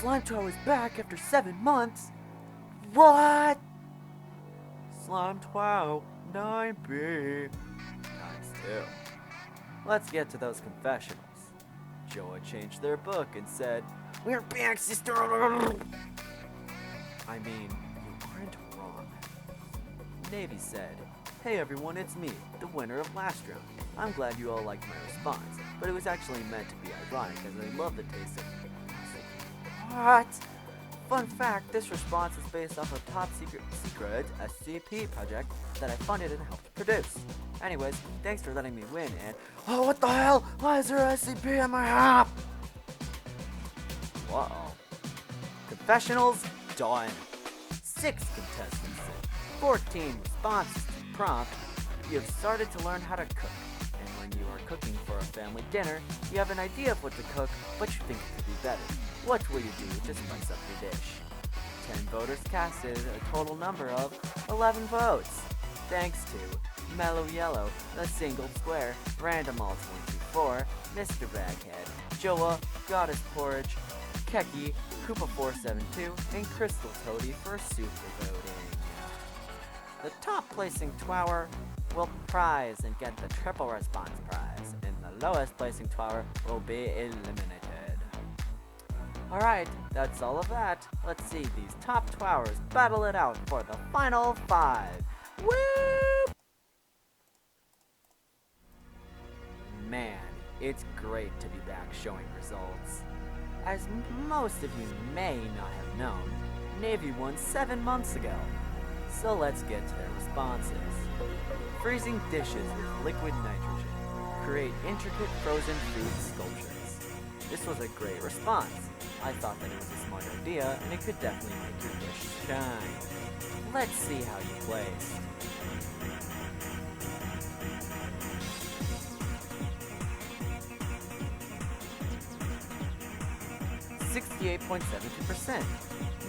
Slime Twow is back after 7 months. What? Slime Twow 9B times 2. Let's get to those confessionals. Joa changed their book and said, "We're back, sister." I mean, you aren't wrong. Navy said, "Hey everyone, it's me, the winner of last round. I'm glad you all liked my response, but it was actually meant to be ironic as I love the taste of plastic." What? Fun fact, this response is based off a top secret SCP project that I funded and helped produce. Anyways, thanks for letting me win and— Oh, what the hell? Why is there SCP on my hop? Uh-oh. Confessionals done. 6 contestants, 14 responses to the prompt. You have started to learn how to cook. And when you are cooking for a family dinner, you have an idea of what to cook, but you think it could be better. What will you do to spice up your dish? 10 voters casted a total number of 11 votes. Thanks to Mellow Yellow, The Single Square, Random All 24, Mr. Baghead, Joa, Goddess Porridge, Keki, Koopa472, and Crystal Toady for super voting. The top placing Twower will prize and get the triple response prize, and the lowest placing Twower will be eliminated. Alright, that's all of that. Let's see these top Twowers battle it out for the final 5. Woo! Man, it's great to be back showing results. As most of you may not have known, Navy won 7 months ago. So let's get to their responses. Freezing dishes with liquid nitrogen. Create intricate frozen food sculptures. This was a great response. I thought that it was a smart idea, and it could definitely make your dish shine. Let's see how you placed. %68.72%.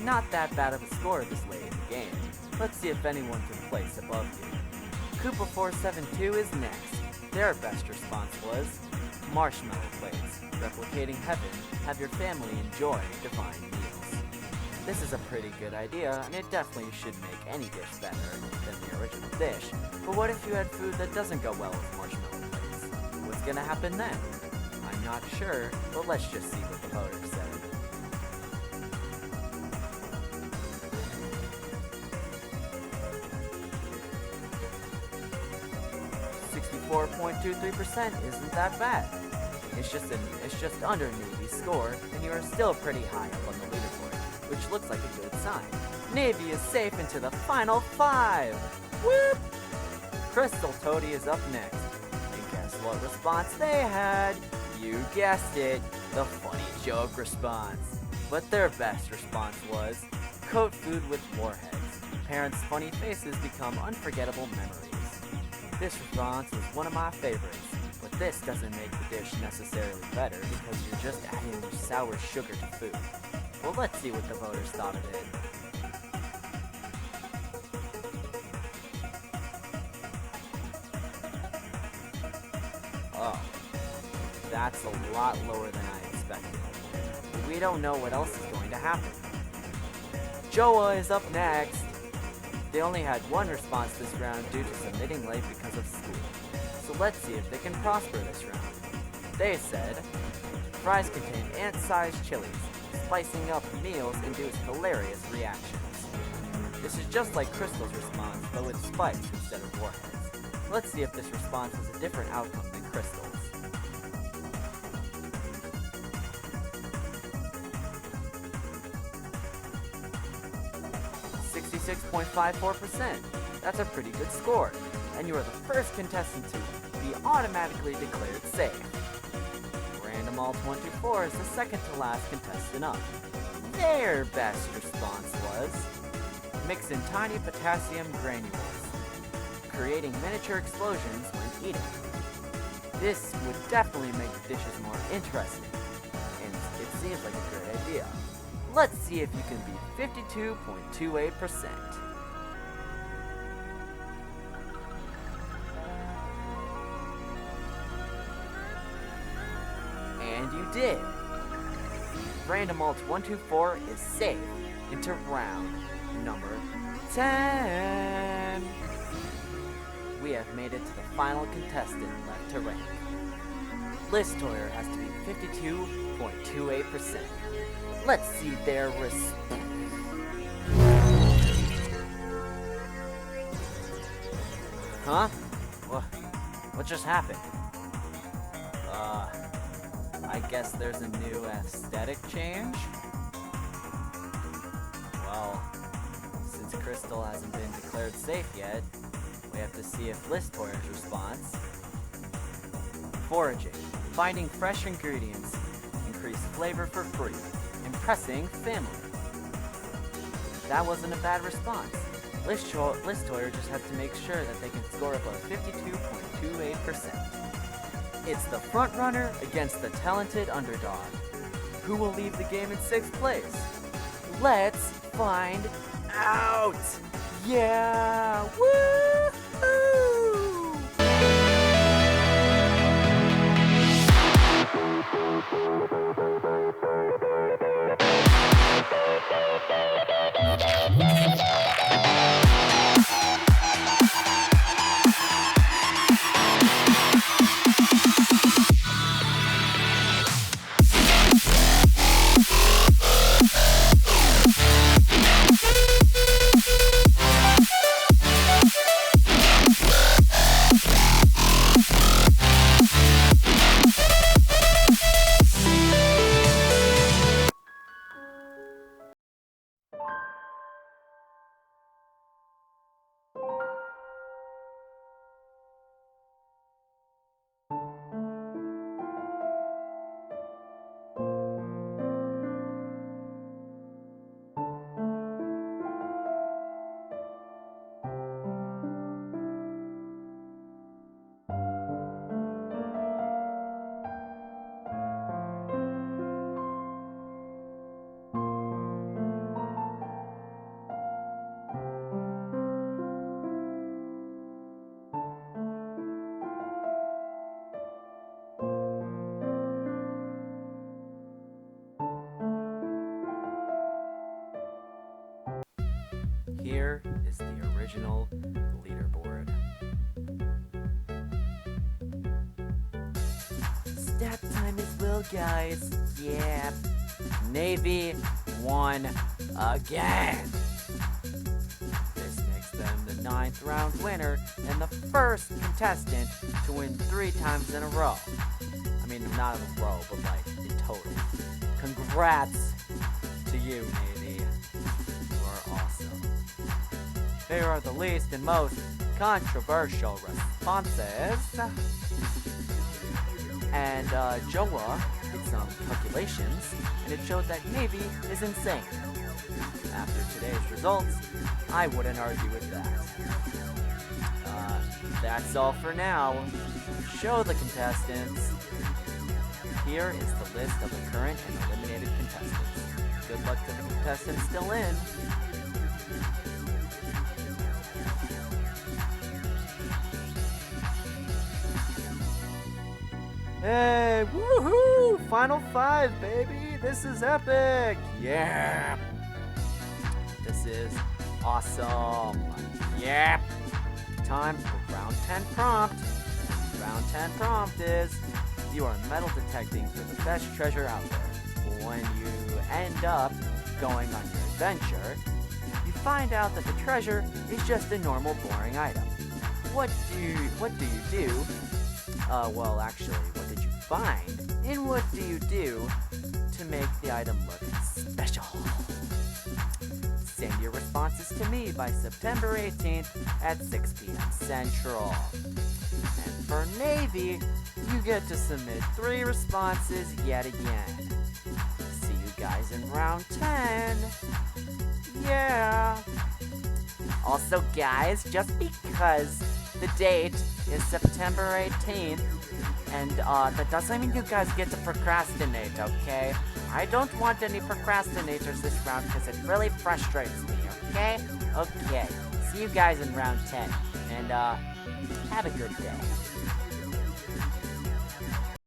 Not that bad of a score this late in the game. Let's see if anyone can place above you. Koopa472 is next. Their best response was marshmallow plates. Replicating heaven, have your family enjoy divine meals. This is a pretty good idea, and it definitely should make any dish better than the original dish. But what if you had food that doesn't go well with marshmallow plates? What's gonna happen then? I'm not sure, but let's just see what the voters said. 64.23% isn't that bad. It's just under Navy's score, and you are still pretty high up on the leaderboard, which looks like a good sign. Navy is safe into the final 5! Whoop! Crystal Toady is up next. And guess what response they had? You guessed it, the funny joke response. But their best response was, coat food with warheads. Parents' funny faces become unforgettable memories. This response was one of my favorites. But this doesn't make the dish necessarily better because you're just adding sour sugar to food. Well, let's see what the voters thought of it. Oh, that's a lot lower than I expected. We don't know what else is going to happen. Joa is up next. They only had 1 response this round due to submitting late because of school. So let's see if they can prosper this round. They said, fries contain ant-sized chilies. Spicing up meals induce hilarious reactions. This is just like Crystal's response, but with spice instead of warheads. Let's see if this response has a different outcome than Crystal's. 66.54%. That's a pretty good score. And you are the first contestant to be automatically declared safe. Random All 24 is the second to last contestant up. Their best response was mix in tiny potassium granules, creating miniature explosions when eating. This would definitely make the dishes more interesting, and it seems like a great idea. Let's see if you can beat 52.28%. And you did. Random Alt 124 is saved into round number 10. We have made it to the final contestant left to rank. List Toyer has to be 52.28%. Let's see their response. Huh? What just happened? I guess there's a new aesthetic change? Well, since Crystal hasn't been declared safe yet, we have to see if List Toyer's response. Foraging. Finding fresh ingredients. Increase flavor for free. Impressing family. That wasn't a bad response. List Toyer just has to make sure that they can score above 52.28%. It's the front runner against the talented underdog. Who will leave the game in 6th place? Let's find out! Yeah! Woo-hoo! Here is the original leaderboard. Stat time as well, guys. Yeah. Navy won again. This makes them the 9th round winner and the first contestant to win 3 times in a row. I mean, not in a row, but like in total. Congrats to you, Navy. You are awesome. Here are the least and most controversial responses. And Joa did some calculations, and it showed that Navy is insane. After today's results, I wouldn't argue with that. That's all for now. Show the contestants. Here is the list of the current and eliminated contestants. Good luck to the contestants still in. Hey, woohoo! Final 5, baby! This is epic! Yeah! This is awesome! Yeah! Time for round 10 prompt. Round 10 prompt is, you are metal detecting for the best treasure out there. When you end up going on your adventure, you find out that the treasure is just a normal boring item. What do you do? Well, actually, what did you find? And what do you do to make the item look special? Send your responses to me by September 18th at 6 p.m. Central. And for Navy, you get to submit 3 responses yet again. See you guys in round 10. Yeah. Also, guys, just because the date is September 18th, and that doesn't mean you guys get to procrastinate, okay? I don't want any procrastinators this round because it really frustrates me, okay? Okay, see you guys in round 10, and have a good day.